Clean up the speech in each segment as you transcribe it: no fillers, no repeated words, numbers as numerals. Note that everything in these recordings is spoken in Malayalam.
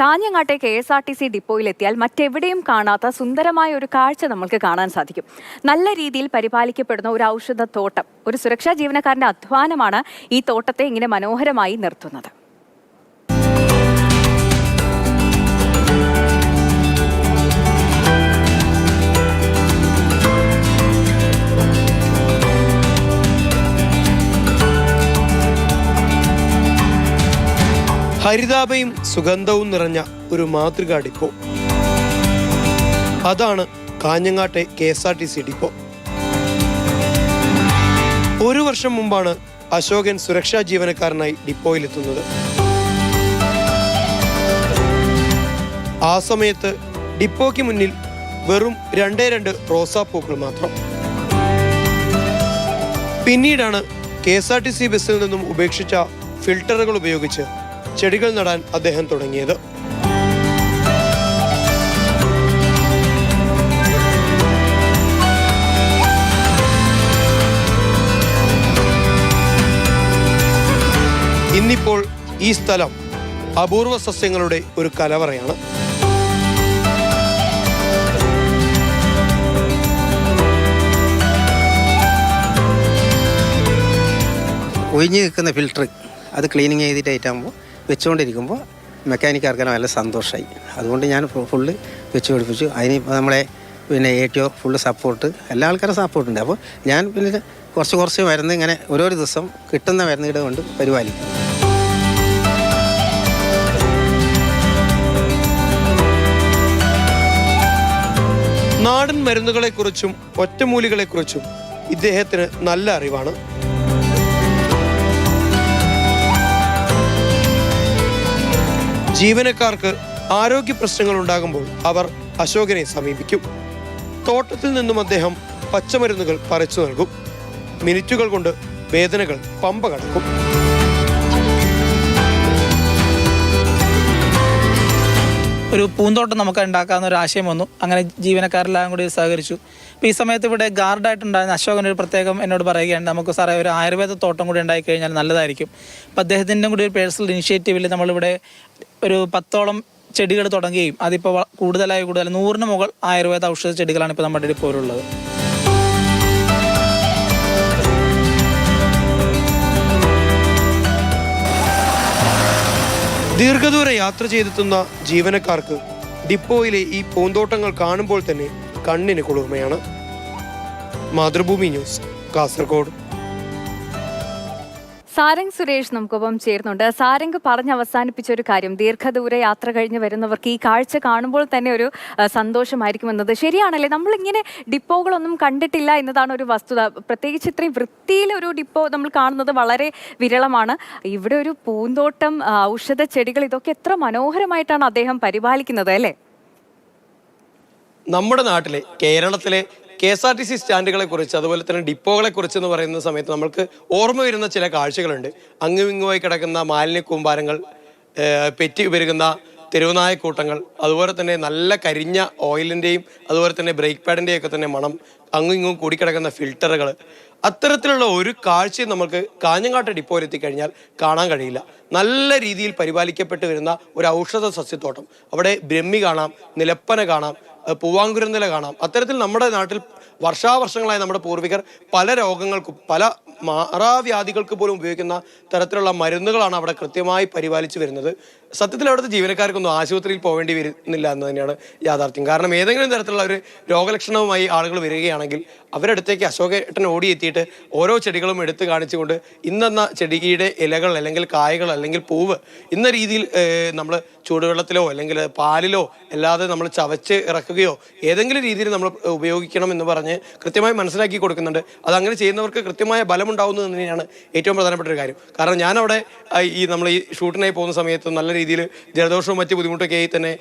കാഞ്ഞങ്ങാട്ടെ KSRTC ഡിപ്പോയിലെത്തിയാൽ മറ്റെവിടെയും കാണാത്ത സുന്ദരമായ ഒരു കാഴ്ച നമ്മൾക്ക് കാണാൻ സാധിക്കും. നല്ല രീതിയിൽ പരിപാലിക്കപ്പെടുന്ന ഒരു ഔഷധത്തോട്ടം, ഒരു സുരക്ഷാ ജീവനക്കാരന്റെ അധ്വാനമാണ് ഈ തോട്ടത്തെ ഇങ്ങനെ മനോഹരമായി നിർത്തുന്നത്. ഹരിതാപയും സുഗന്ധവും നിറഞ്ഞ ഒരു മാതൃകാ ഡിപ്പോ. അതാണ് കാഞ്ഞങ്ങാട്ടെ KSRTC ഡിപ്പോ. ഒരു വർഷം മുമ്പാണ് അശോകൻ സുരക്ഷാ ജീവനക്കാരനായി ഡിപ്പോയിലെത്തുന്നത്. ആ സമയത്ത് ഡിപ്പോയ്ക്ക് മുന്നിൽ വെറും 2 റോസാപ്പൂക്കൾ മാത്രം. പിന്നീടാണ് KSRTC ബസ്സിൽ നിന്നും ഉപേക്ഷിച്ച ഫിൽട്ടറുകൾ ഉപയോഗിച്ച് ചെടികൾ നടാൻ അദ്ദേഹം തുടങ്ങിയത്. ഇന്നിപ്പോൾ ഈ സ്ഥലം അപൂർവ സസ്യങ്ങളുടെ ഒരു കലവറയാണ്. ഒഴിഞ്ഞു നിൽക്കുന്ന ഫിൽട്ടർ അത് ക്ലീനിങ് ചെയ്തിട്ടാകുമ്പോൾ വെച്ചുകൊണ്ടിരിക്കുമ്പോൾ മെക്കാനിക്കാർക്കെല്ലാം നല്ല സന്തോഷമായി. അതുകൊണ്ട് ഞാൻ ഫുള്ള് വെച്ച് പിടിപ്പിച്ചു. അതിന് നമ്മളെ ATO ഫുള്ള് സപ്പോർട്ട്, എല്ലാ ആൾക്കാരും സപ്പോർട്ടുണ്ട്. അപ്പോൾ ഞാൻ കുറച്ച് മരുന്ന് ഇങ്ങനെ ഓരോ ദിവസം കിട്ടുന്ന മരുന്നുകൾ കൊണ്ട് പരിപാലിക്കും. നാടൻ മരുന്നുകളെക്കുറിച്ചും ഒറ്റമൂലികളെക്കുറിച്ചും ഇദ്ദേഹത്തിന് നല്ല അറിവാണ്. ജീവനക്കാർക്ക് ആരോഗ്യ പ്രശ്നങ്ങൾ ഉണ്ടാകുമ്പോൾ അവർ അശോകനെ സമീപിക്കും. തോട്ടത്തിൽ നിന്നും അദ്ദേഹം പച്ചമരുന്നുകൾ പറിച്ചു നൽകും. മിനിറ്റുകൾ കൊണ്ട് വേദനകൾ പമ്പ കടക്കും. ഒരു പൂന്തോട്ടം നമുക്ക് ഉണ്ടാക്കാവുന്ന ഒരു ആശയം വന്നു. അങ്ങനെ ജീവനക്കാരെല്ലാം കൂടി സഹകരിച്ചു. അപ്പോൾ ഈ സമയത്ത് ഇവിടെ ഗാർഡായിട്ടുണ്ടായിരുന്ന അശോകൻ ഒരു പ്രത്യേകം എന്നോട് പറയുകയാണ്, നമുക്ക് സാറേ ഒരു ആയുർവേദ തോട്ടം കൂടി ഉണ്ടായി കഴിഞ്ഞാൽ നല്ലതായിരിക്കും. അപ്പോൾ അദ്ദേഹത്തിൻ്റെ കൂടി ഒരു പേഴ്സണൽ ഇനിഷ്യേറ്റീവിൽ നമ്മളിവിടെ ഒരു 10ഓളം ചെടികൾ തുടങ്ങുകയും അതിപ്പോൾ കൂടുതൽ 100-ന് മുകൾ ആയുർവേദ ഔഷധ ചെടികളാണ് ഇപ്പോൾ നമ്മുടെ ഇപ്പോഴുള്ളത്. ദീർഘദൂര യാത്ര ചെയ്തെത്തുന്ന ജീവനക്കാർക്ക് ഡിപ്പോയിലെ ഈ പൂന്തോട്ടങ്ങൾ കാണുമ്പോൾ തന്നെ കണ്ണിന് കുളിർമയാണ്. മാതൃഭൂമി ന്യൂസ്, കാസർഗോഡ്. സാരംഗ് സുരേഷ് നമുക്കൊപ്പം ചേർന്നുണ്ട്. സാരംഗ് പറഞ്ഞ് അവസാനിപ്പിച്ച ഒരു കാര്യം, ദീർഘദൂര യാത്ര കഴിഞ്ഞ് വരുന്നവർക്ക് ഈ കാഴ്ച കാണുമ്പോൾ തന്നെ ഒരു സന്തോഷമായിരിക്കും എന്നത് ശരിയാണല്ലേ? നമ്മളിങ്ങനെ ഡിപ്പോകളൊന്നും കണ്ടിട്ടില്ല എന്നതാണ് ഒരു വസ്തുത. പ്രത്യേകിച്ച് ഇത്രയും വൃത്തിയിലൊരു ഡിപ്പോ നമ്മൾ കാണുന്നത് വളരെ വിരളമാണ്. ഇവിടെ ഒരു പൂന്തോട്ടം, ഔഷധ ചെടികൾ, ഇതൊക്കെ എത്ര മനോഹരമായിട്ടാണ് അദ്ദേഹം പരിപാലിക്കുന്നത് അല്ലേ? നമ്മുടെ നാട്ടിലെ, കേരളത്തിലെ KSRTC സ്റ്റാൻഡുകളെ കുറിച്ച്, അതുപോലെ തന്നെ ഡിപ്പോകളെ കുറിച്ച് എന്ന് പറയുന്ന സമയത്ത് നമ്മൾക്ക് ഓർമ്മ വരുന്ന ചില കാഴ്ചകളുണ്ട്. അങ്ങുമിങ്ങുമായി കിടക്കുന്ന മാലിന്യ കൂമ്പാരങ്ങൾ, പെറ്റി പെരുകുന്ന തെരുവുനായക്കൂട്ടങ്ങൾ, അതുപോലെ തന്നെ നല്ല കരിഞ്ഞ ഓയിലിൻ്റെയും അതുപോലെ തന്നെ ബ്രേക്ക് പാഡിൻ്റെയും ഒക്കെ തന്നെ മണം, അങ്ങും കൂടിക്കിടക്കുന്ന ഫിൽട്ടറുകൾ. അത്തരത്തിലുള്ള ഒരു കാഴ്ചയും നമുക്ക് കാഞ്ഞങ്ങാട്ട് ഡിപ്പോയിൽ എത്തിക്കഴിഞ്ഞാൽ കാണാൻ കഴിയില്ല. നല്ല രീതിയിൽ പരിപാലിക്കപ്പെട്ട് വരുന്ന ഒരു ഔഷധ സസ്യത്തോട്ടം. അവിടെ ബ്രഹ്മി കാണാം, നിലപ്പന കാണാം, പൂവാങ്കുരുന്നില കാണാം. അത്തരത്തിൽ നമ്മുടെ നാട്ടിൽ വർഷാവർഷങ്ങളായി നമ്മുടെ പൂർവികർ പല രോഗങ്ങൾക്കും പല മാറാവ്യാധികൾക്ക് പോലും ഉപയോഗിക്കുന്ന തരത്തിലുള്ള മരുന്നുകളാണ് അവിടെ കൃത്യമായി പരിപാലിച്ചു വരുന്നത്. സത്യത്തിൽ അവിടുത്തെ ജീവനക്കാർക്കൊന്നും ആശുപത്രിയിൽ പോകേണ്ടി വരുന്നില്ല എന്ന് തന്നെയാണ് യാഥാർത്ഥ്യം. കാരണം ഏതെങ്കിലും തരത്തിലുള്ള ഒരു രോഗലക്ഷണവുമായി ആളുകൾ വരികയാണെങ്കിൽ അവരടുത്തേക്ക് അശോകേട്ടൻ ഓടിയെത്തിയിട്ട് ഓരോ ചെടികളും എടുത്ത് കാണിച്ചുകൊണ്ട് ഇന്നെന്ന ചെടിയുടെ ഇലകൾ അല്ലെങ്കിൽ കായകൾ അല്ലെങ്കിൽ പൂവ് ഇന്ന രീതിയിൽ നമ്മൾ ചൂടുവെള്ളത്തിലോ അല്ലെങ്കിൽ പാലിലോ അല്ലാതെ നമ്മൾ ചവച്ച് ഇറക്കുകയോ ഏതെങ്കിലും രീതിയിൽ നമ്മൾ ഉപയോഗിക്കണം എന്ന് പറഞ്ഞ് കൃത്യമായി മനസ്സിലാക്കി കൊടുക്കുന്നുണ്ട്. അതങ്ങനെ ചെയ്യുന്നവർക്ക് കൃത്യമായ ബലമുണ്ടാവുന്നത് തന്നെയാണ് ഏറ്റവും പ്രധാനപ്പെട്ട ഒരു കാര്യം. കാരണം ഞാനവിടെ നമ്മൾ ഈ ഷൂട്ടിനായി പോകുന്ന സമയത്ത് നല്ല രീതിയിൽ ജലദോഷവും മറ്റ് ബുദ്ധിമുട്ടൊക്കെ ആയി തന്നെ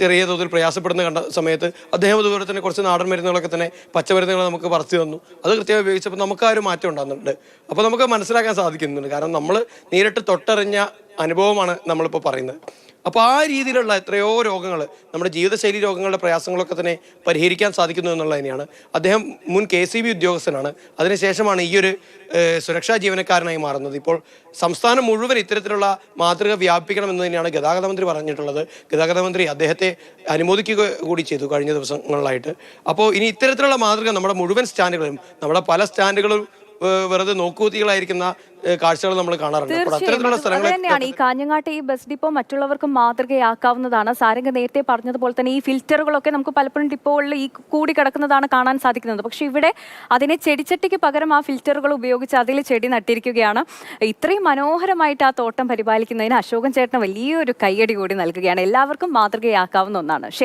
ചെറിയ തോതിൽ പ്രയാസപ്പെടുന്ന കണ്ട സമയത്ത് അദ്ദേഹം അതുപോലെ തന്നെ കുറച്ച് നാടൻ മരുന്നുകളൊക്കെ തന്നെ പച്ചമരുന്നുകൾ നമുക്ക് പറിച്ചു തന്നു. അത് കൃത്യമായി ഉപയോഗിച്ചപ്പോൾ നമുക്ക് ആ ഒരു മാറ്റം ഉണ്ടാകുന്നുണ്ട്. അപ്പോൾ നമുക്ക് മനസ്സിലാക്കാൻ സാധിക്കുന്നുണ്ട്. കാരണം നമ്മൾ നേരിട്ട് തൊട്ടറിഞ്ഞ അനുഭവമാണ് നമ്മളിപ്പോൾ പറയുന്നത്. അപ്പോൾ ആ രീതിയിലുള്ള എത്രയോ രോഗങ്ങൾ, നമ്മുടെ ജീവിതശൈലി രോഗങ്ങളുടെ പ്രയാസങ്ങളൊക്കെ തന്നെ പരിഹരിക്കാൻ സാധിക്കുന്നു എന്നുള്ളത് തന്നെയാണ്. അദ്ദേഹം മുൻ KCB ഉദ്യോഗസ്ഥനാണ്. അതിനുശേഷമാണ് ഈ ഒരു സുരക്ഷാ ജീവനക്കാരനായി മാറുന്നത്. ഇപ്പോൾ സംസ്ഥാനം മുഴുവൻ ഇത്തരത്തിലുള്ള മാതൃക വ്യാപിപ്പിക്കണമെന്ന് തന്നെയാണ് ഗതാഗത മന്ത്രി പറഞ്ഞിട്ടുള്ളത്. ഗതാഗത മന്ത്രി അദ്ദേഹത്തെ അനുമോദിക്കുക കൂടി ചെയ്തു കഴിഞ്ഞ ദിവസങ്ങളിലായിട്ട്. അപ്പോൾ ഇനി ഇത്തരത്തിലുള്ള മാതൃക നമ്മുടെ മുഴുവൻ സ്റ്റാൻഡുകളും, നമ്മുടെ പല സ്റ്റാൻഡുകളും വെറുതെ നോക്കുകുത്തികളായിരിക്കുന്ന കാഴ്ചകൾ നമ്മൾ കാണാറുണ്ട്. അപ്പോൾ അത്തരത്തിലുള്ള തീർച്ചയായും അത് തന്നെയാണ് ഈ കാഞ്ഞങ്ങാട്ടെ ഈ ബസ് ഡിപ്പോ മറ്റുള്ളവർക്ക് മാതൃകയാക്കാവുന്നതാണ്. സാരംഗ് നേരത്തെ പറഞ്ഞതുപോലെ തന്നെ ഈ ഫിൽറ്ററുകളൊക്കെ നമുക്ക് പലപ്പോഴും ഡിപ്പോകളിൽ ഈ കൂടി കിടക്കുന്നതാണ് കാണാൻ സാധിക്കുന്നത്. പക്ഷെ ഇവിടെ അതിനെ ചെടിച്ചട്ടിക്ക് പകരം ആ ഫിൽറ്ററുകൾ ഉപയോഗിച്ച് അതിൽ ചെടി നട്ടിരിക്കുകയാണ്. ഇത്രയും മനോഹരമായിട്ട് ആ തോട്ടം പരിപാലിക്കുന്നതിന് അശോകൻ ചേട്ടന് വലിയൊരു കയ്യടി കൂടി നൽകുകയാണ്. എല്ലാവർക്കും മാതൃകയാക്കാവുന്ന ഒന്നാണ്.